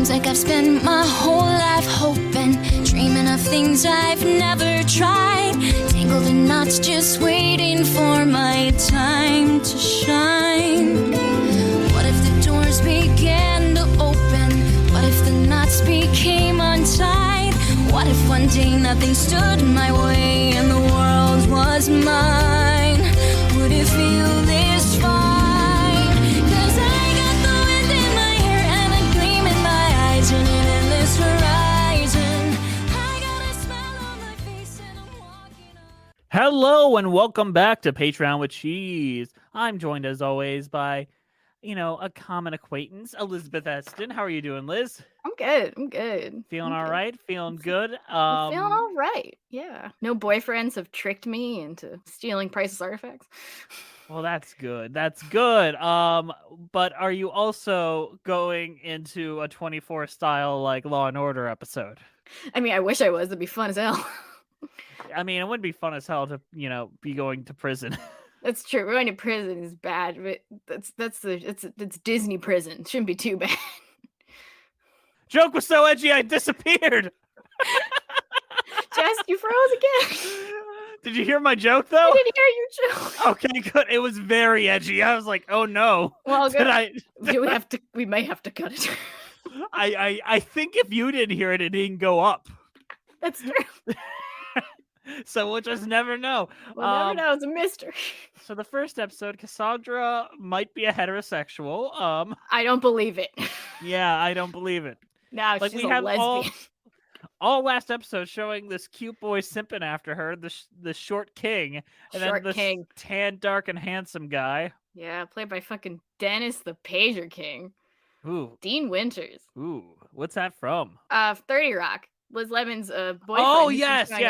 Seems like I've spent my whole life hoping, dreaming of things I've never tried. Tangled in knots, just waiting for my time to shine. What if the doors began to open? What if the knots became untied? What if one day nothing stood in my way and the world was mine? Would it feel this fine? 'Cause I got the wind in my hair and a gleam in my eyes and an endless horizon. I got a smile on my face and I'm walking on. Hello and welcome back to Patreon with Cheese. I'm joined as always by, a common acquaintance, Elizabeth Eston. How are you doing, Liz? I'm good. Feeling all right? Feeling good? I'm feeling all right. Yeah. No boyfriends have tricked me into stealing Price's artifacts. Well, that's good. That's good. But are you also going into a 24 style like Law and Order episode? I mean, I wish I was. It'd be fun as hell. I mean, it wouldn't be fun as hell to, be going to prison. That's true. Going to prison is bad, but it's Disney prison. It shouldn't be too bad. Joke was so edgy, I disappeared. Jess, you froze again. Did you hear my joke though? I didn't hear your joke. Okay, good. It was very edgy. I was like, oh no. Well, good. Did We may have to cut it. I think if you didn't hear it, it didn't go up. That's true. So we'll just never know. We'll never know. It's a mystery. So the first episode, Cassandra might be a heterosexual. I don't believe it. Yeah, I don't believe it. No, Like she's we a have lesbian. all last episode showing this cute boy simping after her, the short king, and Short then this king. tan, dark, and handsome guy. Yeah, played by fucking Dennis the Pager King. Ooh, Dean Winters. what's that from? 30 Rock. Liz Lemon's boyfriend. Oh, He's yes. trying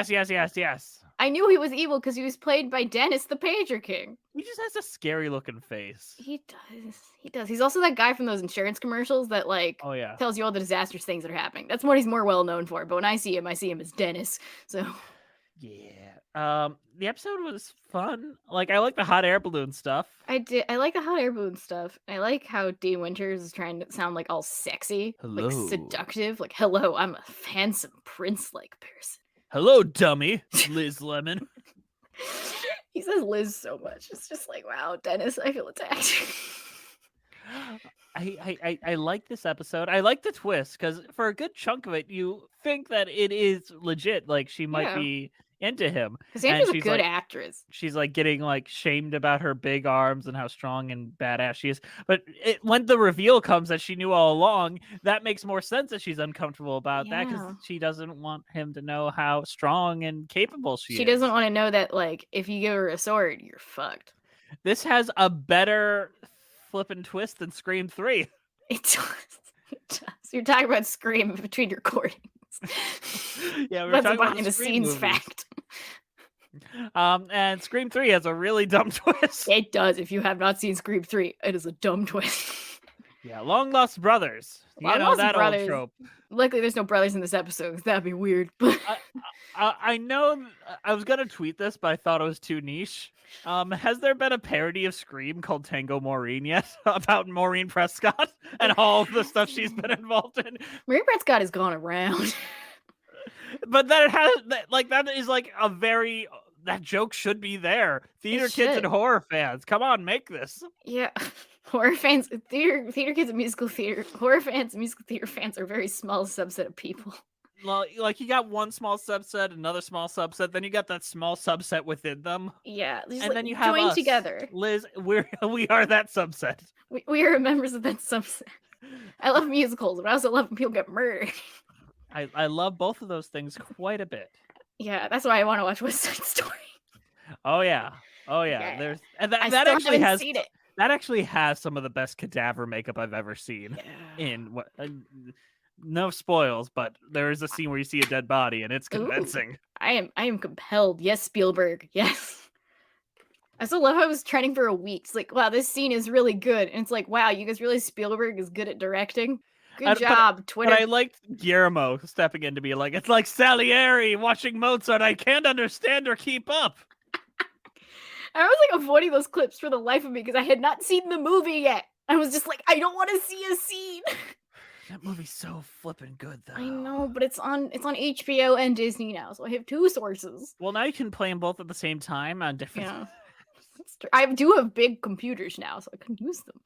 I knew he was evil because he was played by Dennis the Pager King. He just has a scary looking face. He does. He's also that guy from those insurance commercials that Oh yeah. tells you all the disastrous things that are happening. That's what he's more well known for. But when I see him as Dennis. So Yeah. The episode was fun. Like I like the hot air balloon stuff. I like the hot air balloon stuff. I like how Dean Winters is trying to sound like all sexy, Hello. like seductive. Like, hello, I'm a handsome prince-like person. Hello, dummy, Liz Lemon. He says Liz so much. It's just like, wow, Dennis, I feel attacked. I like this episode. I like the twist because for a good chunk of it, you think that it is legit. Like she might be into him. Cassandra's a she's good like, actress. She's like getting like shamed about her big arms and how strong and badass she is. But when the reveal comes that she knew all along, that makes more sense that she's uncomfortable about that because she doesn't want him to know how strong and capable she is. She doesn't want to know that, like, if you give her a sword, you're fucked. This has a better flipping twist than Scream 3. It does. It does. You're talking about Scream between recordings. Yeah, we're That's talking a about behind the scenes fact. And Scream 3 has a really dumb twist. It does. If you have not seen Scream 3, it is a dumb twist. Yeah, long lost brothers. Long lost that brothers. old trope. Luckily, there's no brothers in this episode, 'cause that'd be weird. But I know I was gonna tweet this, but I thought it was too niche. Has there been a parody of Scream called Tango Maureen yet about Maureen Prescott and all of the stuff she's been involved in? Marie Prescott has gone around. But that that is like a very that joke should be there. Theater kids and horror fans, come on, make this. Yeah, horror fans, theater kids and musical theater, horror fans, and musical theater fans are a very small subset of people. Like you got one small subset, another small subset, then you got that small subset within them. Yeah, and then you have join us, together. Liz, we are that subset. We are members of that subset. I love musicals, but I also love when people get murdered. I love both of those things quite a bit. Yeah, that's why I want to watch West Side Story. Oh yeah. Yeah. There's and I that still actually haven't has seen it. that actually has some of the best cadaver makeup I've ever seen. Yeah. In what no spoils, but there is a scene where you see a dead body and it's convincing. Ooh, I am compelled. Yes, Spielberg. Yes. I still love how it was trending for a week. It's like, wow, this scene is really good. And it's like, wow, you guys really Spielberg is good at directing. Good job, Twitter. But I liked Guillermo stepping in to be like, it's like Salieri watching Mozart. I can't understand or keep up. I was like avoiding those clips for the life of me because I had not seen the movie yet. I was just like, I don't want to see a scene. That movie's so flippin' good, though. I know, but it's on HBO and Disney now, so I have 2 sources. Well, now you can play them both at the same time on different. Yeah, that's true. I do have big computers now, so I can use them.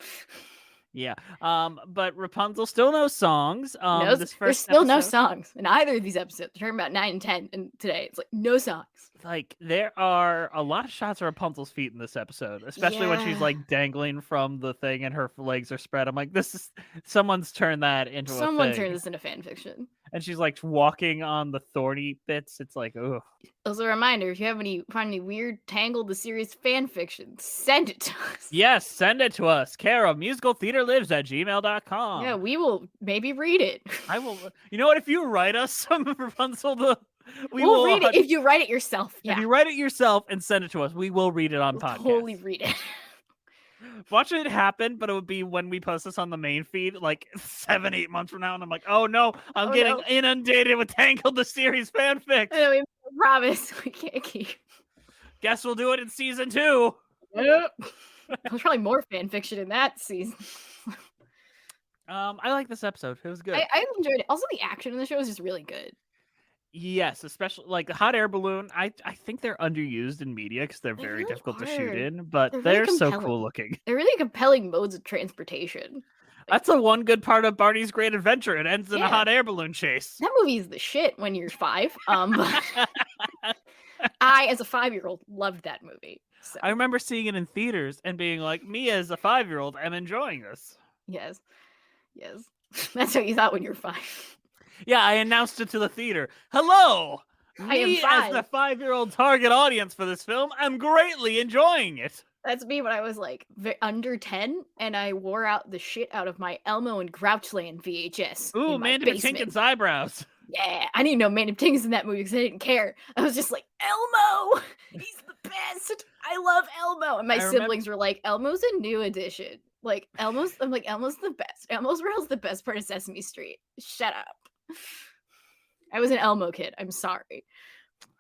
Yeah. But Rapunzel still no songs. No, This there's first still no episode, songs in either of these episodes. We're talking about 9 and 10, and today it's like no songs. like there are a lot of shots of Rapunzel's feet in this episode, especially when she's Yeah. like dangling from the thing and her legs are spread. I'm like, this is someone's turned that into Someone a thing. turned this into fan fiction. And she's like walking on the thorny bits. It's like, ugh. Also, a reminder: if you find any weird Tangled the series fan fiction, send it to us. Yes, send it to us. Kara, musicaltheaterlives@gmail.com. Yeah, we will maybe read it. I will. You know what? If you write us some Rapunzel, We'll read it if you write it yourself. Yeah, If you write it yourself and send it to us, we will read it on we'll podcast. totally read it. Watch it happen, but it would be when we post this on the main feed, like 7-8 months from now, and I'm like, oh no, I'm getting inundated with Tangled the series fanfics. I know, we promise we can't keep. Guess we'll do it in season 2. Yep. There's probably more fan fiction in that season. I like this episode. It was good. I enjoyed it. Also, the action in the show is just really good. Yes, especially like the hot air balloon. I think they're underused in media because they're They very really difficult to are. shoot in, but They're they're really so compelling. cool looking. They're really compelling modes of transportation. That's the one good part of Barney's Great Adventure. It ends in a Yeah. hot air balloon chase. That movie is the shit when you're 5. But I, as a 5-year-old, loved that movie. So, I remember seeing it in theaters and being like, me as a 5-year-old, I'm enjoying this. yes. That's what you thought when you were 5. Yeah, I announced it to the theater. Hello! I am Me as the 5-year-old target audience for this film, I'm greatly enjoying it. That's me when I was like under 10, and I wore out the shit out of my Elmo and Grouchland VHS. Ooh, in my Mandy basement. Patinkin's eyebrows. Yeah, I didn't know Mandy Patinkin's in that movie because I didn't care. I was just like, Elmo! He's the best! I love Elmo! And my siblings were like, Elmo's a new addition. Like, I'm like, Elmo's the best. Elmo's World's the best part of Sesame Street. Shut up. I was an Elmo kid. I'm sorry.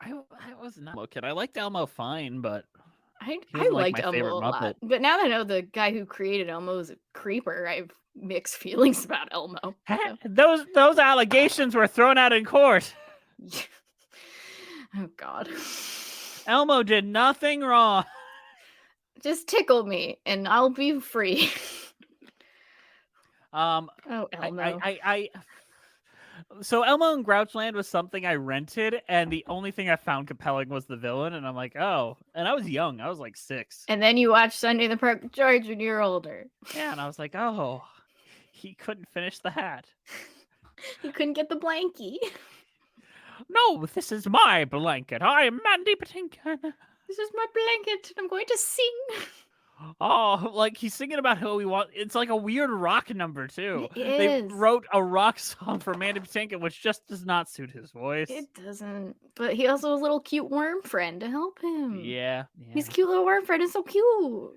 I was not a kid. I liked Elmo fine, but I wasn't, like, liked my Elmo favorite a lot. Muppet. But now that I know the guy who created Elmo is a creeper, I have mixed feelings about Elmo. So. Those allegations were thrown out in court. Oh, God. Elmo did nothing wrong. Just tickle me and I'll be free. Oh, Elmo. So Elmo and Grouchland was something I rented, and the only thing I found compelling was the villain, and I'm like, oh. And I was young. I was like 6. And then you watch Sunday in the Park with George when you're older. Yeah, and I was like, oh, he couldn't finish the hat. You couldn't get the blankie. No, this is my blanket. I'm Mandy Patinkin. This is my blanket, and I'm going to sing. Oh, like he's singing about who he wants. It's like a weird rock number too. It They is. wrote a rock song for Mandy Patinkin, which just does not suit his voice. It doesn't. But he also has a little cute worm friend to help him. Yeah. His cute little worm friend is so cute.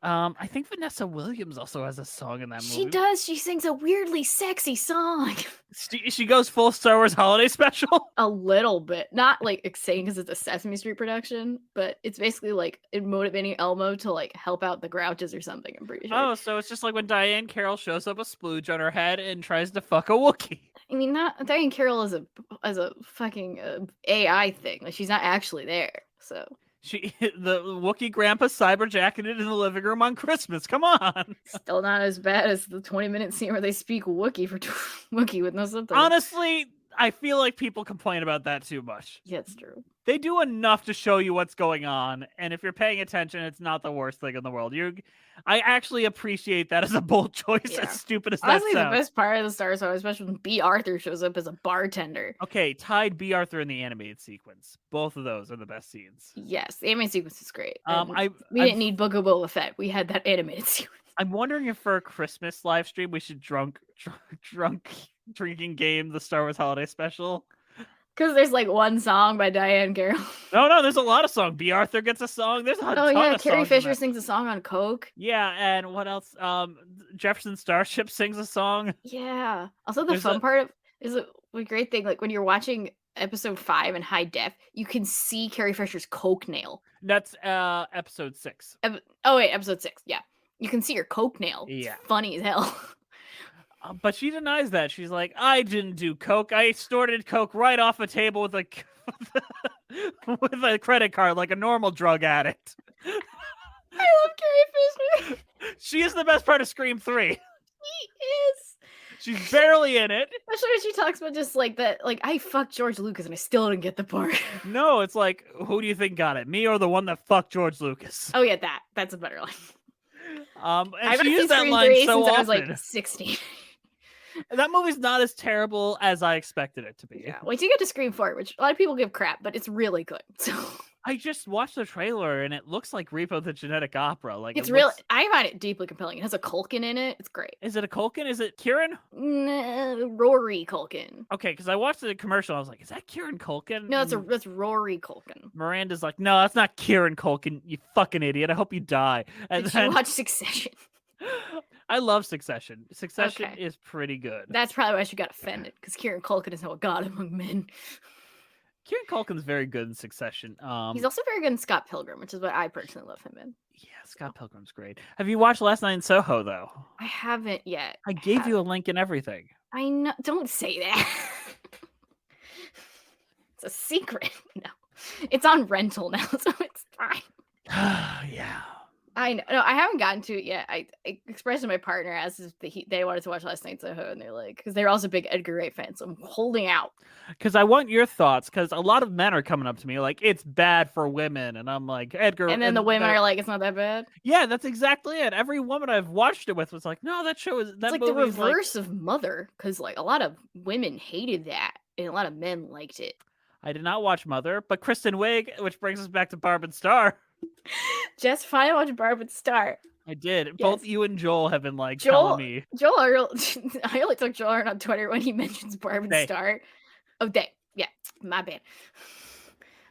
I think Vanessa Williams also has a song in that movie. She does. She sings a weirdly sexy song. She goes full Star Wars holiday special. A little bit. Not like insane because it's a Sesame Street production, but it's basically like motivating Elmo to like help out the Grouches or something, I'm pretty sure. Oh, so it's just like when Diane Carroll shows up a splooge on her head and tries to fuck a Wookiee. I mean, not Diane Carroll is a fucking AI thing. Like she's not actually there. So The Wookiee grandpa cyberjacketed in the living room on Christmas. Come on. still not as bad as the 20-minute scene where they speak Wookiee for Wookiee with no subtitles. Honestly, I feel like people complain about that too much. Yeah, it's true. They do enough to show you what's going on, and if you're paying attention, it's not the worst thing in the world. I actually appreciate that as a bold choice, Yeah. as stupid as Honestly, that sounds. the best part of the Star Wars, especially when B. Arthur shows up as a bartender. Okay, tied B. Arthur in the animated sequence. Both of those are the best scenes. Yes, the animated sequence is great. We I've- didn't need Book of Boba Fett. We had that animated sequence. I'm wondering if for a Christmas live stream we should drunk drinking game the Star Wars holiday special. Because there's like one song by Diane Carroll. No, there's a lot of songs. B. Arthur gets a song. There's a ton Oh yeah, of Carrie songs in Fisher that. sings a song on Coke. Yeah, and what else? Jefferson Starship sings a song. Yeah. Also, the There's fun a- part of is a great thing. Like when you're watching episode 5 in high def, you can see Carrie Fisher's Coke nail. That's episode 6. Oh wait, episode 6. Yeah, you can see her Coke nail. It's Yeah. funny as hell. But she denies that. She's like, I didn't do coke. I snorted coke right off a table with a with a credit card like a normal drug addict. I love Carrie Fisher. She is the best part of Scream 3. She is. She's barely in it. Especially when she talks about just like that, like, I fucked George Lucas and I still didn't get the part. No, it's like, who do you think got it? Me or the one that fucked George Lucas? Oh yeah, that's a better line. And she used that line so often. I was like 16. That movie's not as terrible as I expected it to be. Yeah, wait till you get to Scream 4, which a lot of people give crap, but it's really good. So I just watched the trailer and it looks like Repo the Genetic Opera. Like it's really, I find it deeply compelling. It has a Culkin in it. It's great. Is it a Culkin? Is it Kieran? Rory Culkin. Okay, because I watched the commercial. I was like, is that Kieran Culkin? No, that's Rory Culkin. Miranda's like, no, that's not Kieran Culkin. You fucking idiot. I hope you die. And Did you watch Succession? I love Succession. Succession is pretty good. That's probably why she got offended, because Kieran Culkin is now a god among men. Kieran Culkin's very good in Succession. He's also very good in Scott Pilgrim, which is what I personally love him in. Yeah, Scott Pilgrim's great. Have you watched Last Night in Soho, though? I haven't yet. I gave you a link and everything. I know. Don't say that. It's a secret. No. It's on rental now, so it's fine. Yeah. I know. No, I haven't gotten to it yet. I expressed to my partner as if they wanted to watch Last Night in Soho, and they're like, because they're also big Edgar Wright fans, so I'm holding out. Because I want your thoughts, because a lot of men are coming up to me like, it's bad for women, and I'm like, Edgar. And then the women are like, it's not that bad. Yeah, that's exactly it. Every woman I've watched it with was like, no, that show is that. It's like the reverse of Mother, because like a lot of women hated that, and a lot of men liked it. I did not watch Mother, but Kristen Wiig, which brings us back to Barb and Star. Jess finally watched Barb and Star. I did. Yes. Both you and Joel have been like telling me. I only took Joel on Twitter when he mentions Barb and Star. Oh, yeah, my bad.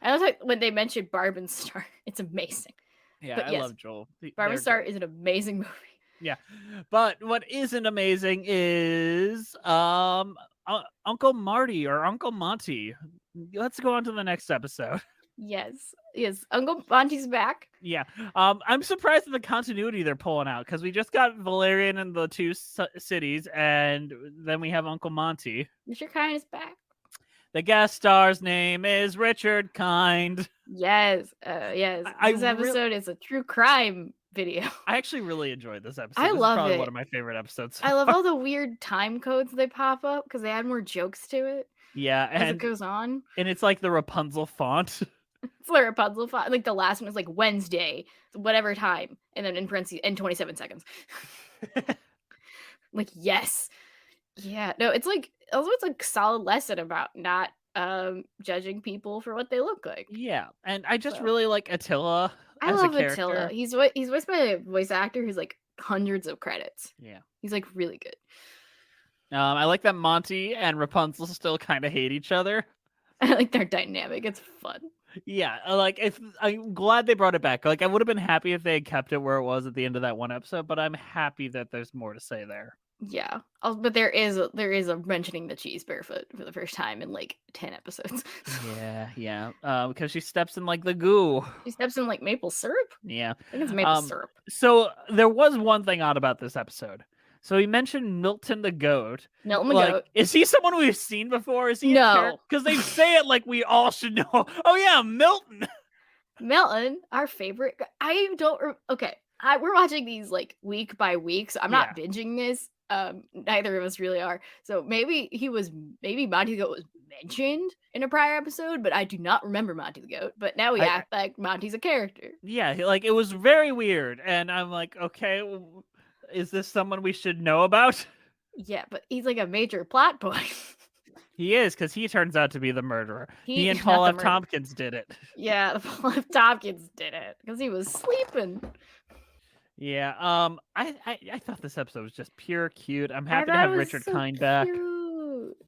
I love when they mention Barb and Star. It's amazing. Yeah, I love Joel. Barb and Star is an amazing movie. Yeah, but what isn't amazing is Uncle Marty or Uncle Monty. Let's go on to the next episode. Yes, Uncle Monty's back. Yeah, I'm surprised at the continuity they're pulling out, because we just got Valerian in the two cities, and then we have Uncle Monty. Richard Kind is back. The guest star's name is Richard Kind. Yes, yes. This episode is a true crime video. I actually really enjoyed this episode. I love probably it. One of my favorite episodes. I love all the weird time codes they pop up, because they add more jokes to it. Yeah, as it goes on, and it's like the Rapunzel font. It's the Rapunzel font. Like the last one is like Wednesday, whatever time, and then in parentheses, in 27 seconds. Like, yes. Yeah. No, it's like also it's like solid lesson about not judging people for what they look like. Yeah. And I just really like Attila. I love Attila. He's voiced by a voice actor who's like hundreds of credits. Yeah. He's like really good. I like that Monty and Rapunzel still kind of hate each other. I like their dynamic. It's fun. Yeah, like I'm glad they brought it back. Like I would have been happy if they had kept it where it was at the end of that one episode, but I'm happy that there's more to say there. Yeah, but there is a mentioning the cheese barefoot for the first time in like 10 episodes. Yeah. Because she steps in like the goo. She steps in like maple syrup. Yeah, I think it's maple syrup. So there was one thing odd about this episode. So he mentioned Milton the goat. Milton the goat. Is he someone we've seen before? Is he no? Because they say it like we all should know. Oh yeah, Milton. Milton, our favorite. I don't. Okay, we're watching these like week by week, so I'm not binging this. Neither of us really are. So maybe Monty the Goat was mentioned in a prior episode, but I do not remember Monty the Goat. But now we act like Monty's a character. Yeah, like it was very weird, and I'm like, okay. Is this someone we should know about? Yeah, but he's like a major plot point. He is, because he turns out to be the murderer. He and Paul F. Tompkins did it. Yeah, Paul F. Tompkins did it because he was sleeping. Yeah, I thought this episode was just pure cute. I'm happy to have Richard Kind back.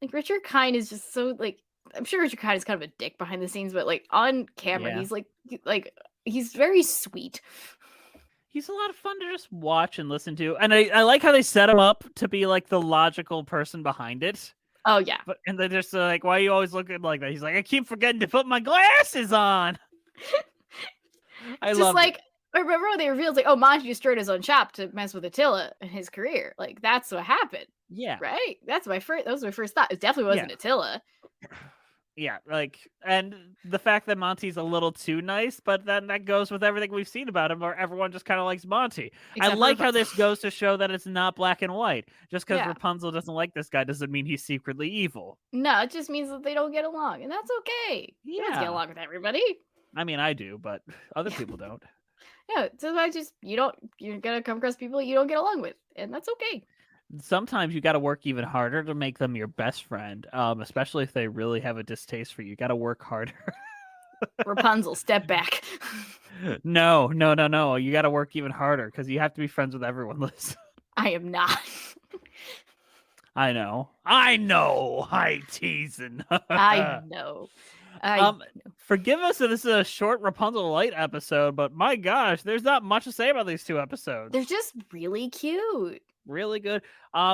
Like Richard Kind is just so like, I'm sure Richard Kind is kind of a dick behind the scenes, but like on camera, he's like he's very sweet. He's a lot of fun to just watch and listen to. And I like how they set him up to be like the logical person behind it. Oh, yeah. And they're just like, why are you always looking like that? He's like, I keep forgetting to put my glasses on. I love like I remember when they revealed, like, oh, Monty destroyed his own shop to mess with Attila and his career. Like, that's what happened, Yeah. right? That was my first thought. It definitely wasn't Attila. Yeah, like, and the fact that Monty's a little too nice, but then that goes with everything we've seen about him, where everyone just kind of likes Monty. Except I for like how Rapunzel. this goes to show that it's not black and white. Just because Yeah. Rapunzel doesn't like this guy doesn't mean he's secretly evil. No, it just means that they don't get along, and that's okay. He doesn't get Yeah. along with everybody. I mean, I do, but other people don't. Yeah, sometimes you're gonna come across people you don't get along with, and that's okay. Sometimes you got to work even harder to make them your best friend, especially if they really have a distaste for you. You got to work harder. Rapunzel, step back. No. You got to work even harder because you have to be friends with everyone, Liz. I am not. I know. I teasing. I know. Forgive us if this is a short Rapunzel Light episode, but my gosh, there's not much to say about these two episodes. They're just really cute. Really good.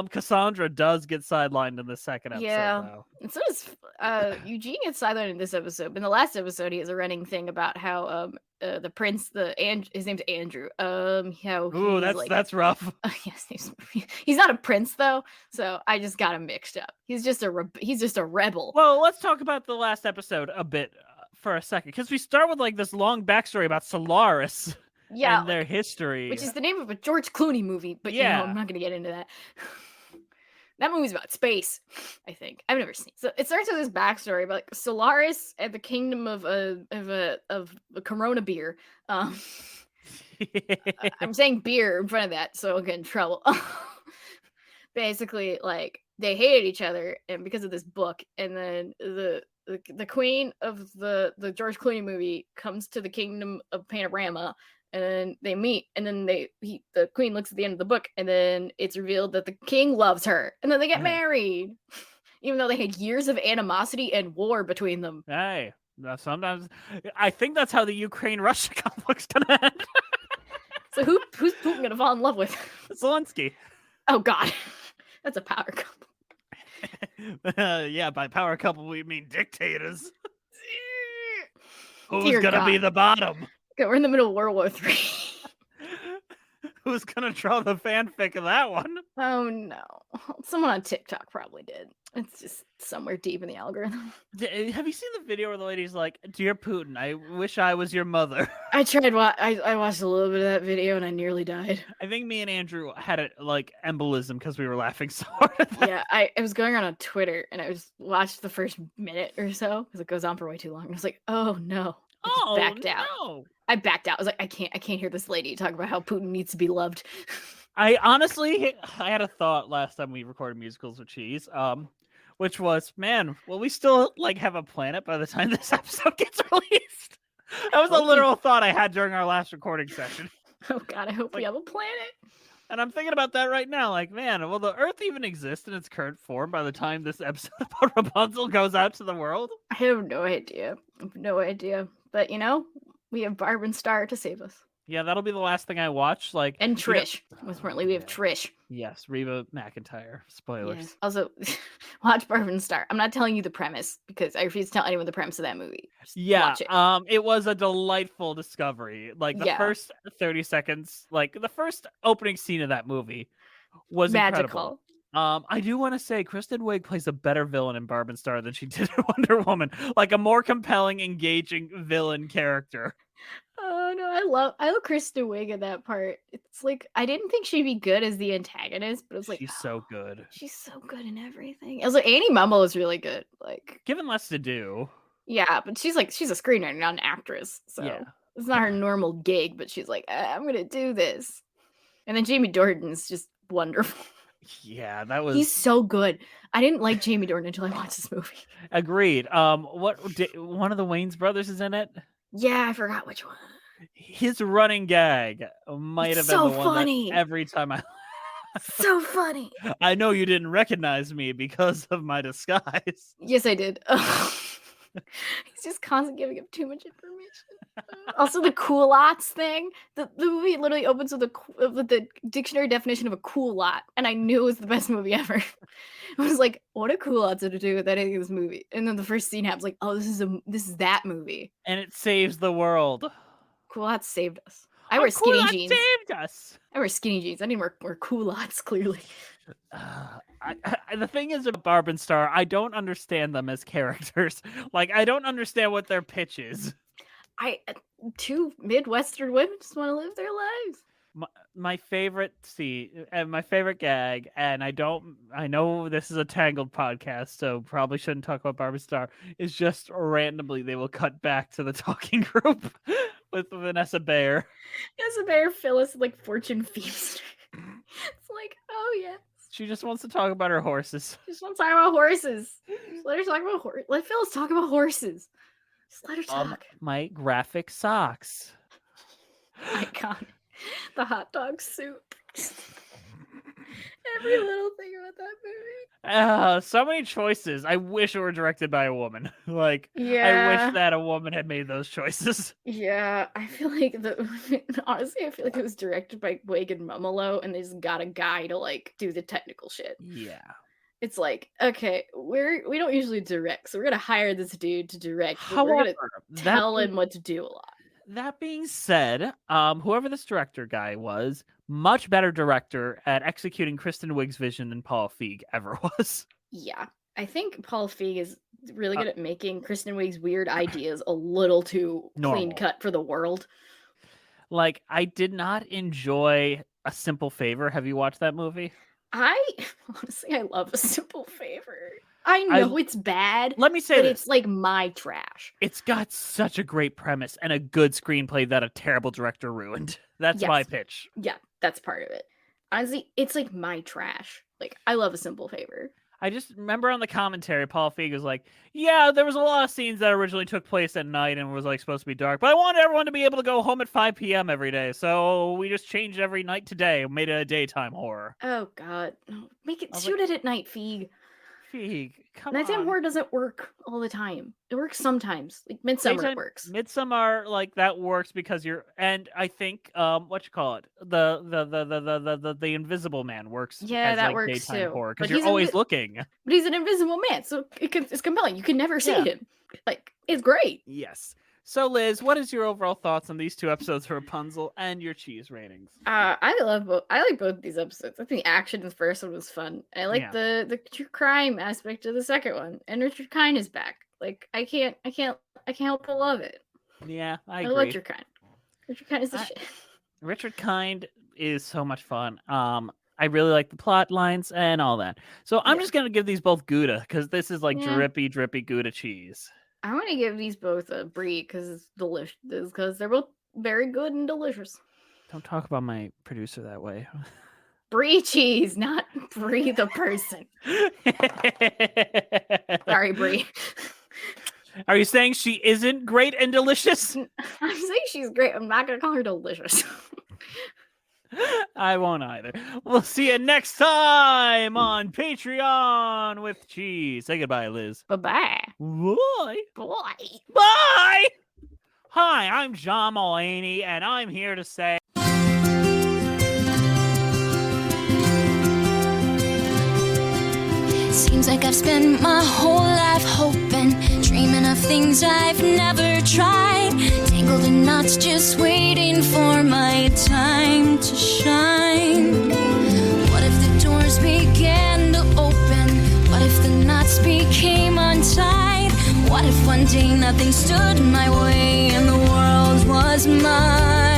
Cassandra does get sidelined in the second episode, though. And so does Eugene gets sidelined in this episode. In the last episode, he has a running thing about how the prince, his name's Andrew. Ooh, that's rough. Yes, he's not a prince though, so I just got him mixed up. He's just a rebel. Well, let's talk about the last episode a bit for a second, because we start with like this long backstory about Solaris. Yeah, and their history, which is the name of a George Clooney movie, but I'm not going to get into that. That movie's about space, I think. I've never seen it. So it starts with this backstory about like Solaris and the kingdom of a Corona beer. I'm saying beer in front of that, so I'll get in trouble. Basically, like they hated each other, and because of this book, and then the queen of the George Clooney movie comes to the kingdom of Panorama. And then they meet, and then the queen looks at the end of the book, and then it's revealed that the king loves her, and then they get married, even though they had years of animosity and war between them. Hey, sometimes I think that's how the Ukraine-Russia conflict's gonna end. So who's Putin gonna fall in love with? Zelensky. Oh God, that's a power couple. Yeah, by power couple we mean dictators. Who's Dear gonna God. be the bottom? Okay, we're in the middle of World War III. Who's gonna draw the fanfic of that one? Oh no, someone on TikTok probably did. It's just somewhere deep in the algorithm. Have you seen the video where the lady's like, "Dear Putin, I wish I was your mother"? I tried. I watched a little bit of that video and I nearly died. I think me and Andrew had it like embolism because we were laughing so hard at that. Yeah, I was going on Twitter and I just watched the first minute or so because it goes on for way too long. And I was like, oh no. I backed out. I backed out. I was like, I can't hear this lady talk about how Putin needs to be loved. I had a thought last time we recorded musicals with Cheese, which was, man, will we still like have a planet by the time this episode gets released? That was a literal thought I had during our last recording session. Oh God, I hope we have a planet. And I'm thinking about that right now. Like, man, will the Earth even exist in its current form by the time this episode about Rapunzel goes out to the world? I have no idea. But we have Barb and Star to save us. Yeah, that'll be the last thing I watch. Like, and Trish. Most importantly, we have Trish. Yes, Reba McEntire. Spoilers. Yes. Also, watch Barb and Star. I'm not telling you the premise because I refuse to tell anyone the premise of that movie. Just watch it. It was a delightful discovery. Like the first 30 seconds, like the first opening scene of that movie was magical. Incredible. I do want to say Kristen Wiig plays a better villain in Barb and Star than she did in Wonder Woman. Like a more compelling, engaging villain character. Oh no, I love Kristen Wiig in that part. It's like I didn't think she'd be good as the antagonist, but it was like she's so good. She's so good in everything. I was like Annie Mumble is really good. Like given less to do. Yeah, but she's a screenwriter, not an actress. So it's not her normal gig, but she's like, I'm gonna do this. And then Jamie Dornan's just wonderful. Yeah, that was. He's so good. I didn't like Jamie Dornan until I watched this movie. Agreed. One of the Wayans brothers is in it? Yeah, I forgot which one. His running gag might have been the one that every time I. So funny. I know you didn't recognize me because of my disguise. Yes, I did. He's just constantly giving him too much information. Also, the culottes thing. The movie literally opens with the dictionary definition of a culotte, and I knew it was the best movie ever. I was like, "What do culottes have to do with anything in this movie?" And then the first scene happens, like, "Oh, this is that movie," and it saves the world. Culottes saved us. I wear skinny culottes jeans. saved us. I wear skinny jeans. I didn't wear culottes, clearly. The thing is about Barb and Star, I don't understand them as characters. Like, I don't understand what their pitch is. Two Midwestern women just want to live their lives. My favorite scene and my favorite gag, and I know this is a Tangled podcast, so probably shouldn't talk about Barb and Star, is just randomly they will cut back to the talking group with Vanessa Bayer. Vanessa Bayer, Phyllis, like Fortune Feast. It's like, oh yeah. She just wants to talk about her horses. She just wants to talk about horses. Just let her talk about horses. Let Phyllis talk about horses. Just let her talk. My graphic socks. Iconic. The hot dog soup. Every little thing about that movie. So many choices. I wish it were directed by a woman. Like, yeah. I wish that a woman had made those choices. Yeah, I feel like honestly, I feel like it was directed by Wagan Mumolo, and they just got a guy to like do the technical shit. Yeah. It's like, okay, we don't usually direct, so we're gonna hire this dude to direct. But we're gonna tell him what to do a lot. That being said, whoever this director guy was, much better director at executing Kristen Wiig's vision than Paul Feig ever was. Yeah, I think Paul Feig is really good at making Kristen Wiig's weird ideas a little too clean cut for the world. Like, I did not enjoy A Simple Favor. Have you watched that movie? Honestly, I love A Simple Favor. I know it's bad. Let me say but this. It's like my trash. It's got such a great premise and a good screenplay that a terrible director ruined. That's my pitch. Yeah, that's part of it. Honestly, it's like my trash. Like, I love A Simple Favor. I just remember on the commentary, Paul Feig was like, yeah, there was a lot of scenes that originally took place at night and was like supposed to be dark, but I wanted everyone to be able to go home at 5 p.m. every day, so we just changed every night to day, made it a daytime horror. Oh, God. Shoot it at night, Feig. Feig, come on. Nighttime horror doesn't work all the time. It works sometimes. Like Midsommar works. Midsommar, like, that works because and I think what you call it, the Invisible Man works. Yeah, as, that like, works daytime too. horror because you're always looking. But he's an invisible man, so it's compelling. You can never see him. Like, it's great. Yes. So, Liz, what is your overall thoughts on these two episodes of Rapunzel and your cheese ratings? I like both these episodes. I think the action in the first one was fun. I like the true crime aspect of the second one. And Richard Kind is back. Like, I can't help but love it. Yeah, I agree. love Richard Kind. Richard Kind is the shit. Richard Kind is so much fun. I really like the plot lines and all that. So I'm just gonna give these both Gouda because this is like drippy Gouda cheese. I'm gonna give these both a brie because it's delicious. Because they're both very good and delicious. Don't talk about my producer that way. Brie cheese, not Brie the person. Sorry, Brie. Are you saying she isn't great and delicious? I'm saying she's great. I'm not gonna call her delicious. I won't either. We'll see you next time on Patreon with Cheese. Say goodbye, Liz. Bye-bye. Bye. Bye. Bye. Hi, I'm John Mulaney, and I'm here to say... Seems like I've spent my whole life hoping, dreaming of things I've never tried. Tangled in knots, just waiting for my time to shine. What if the doors began to open? What if the knots became untied? What if one day nothing stood in my way and the world was mine?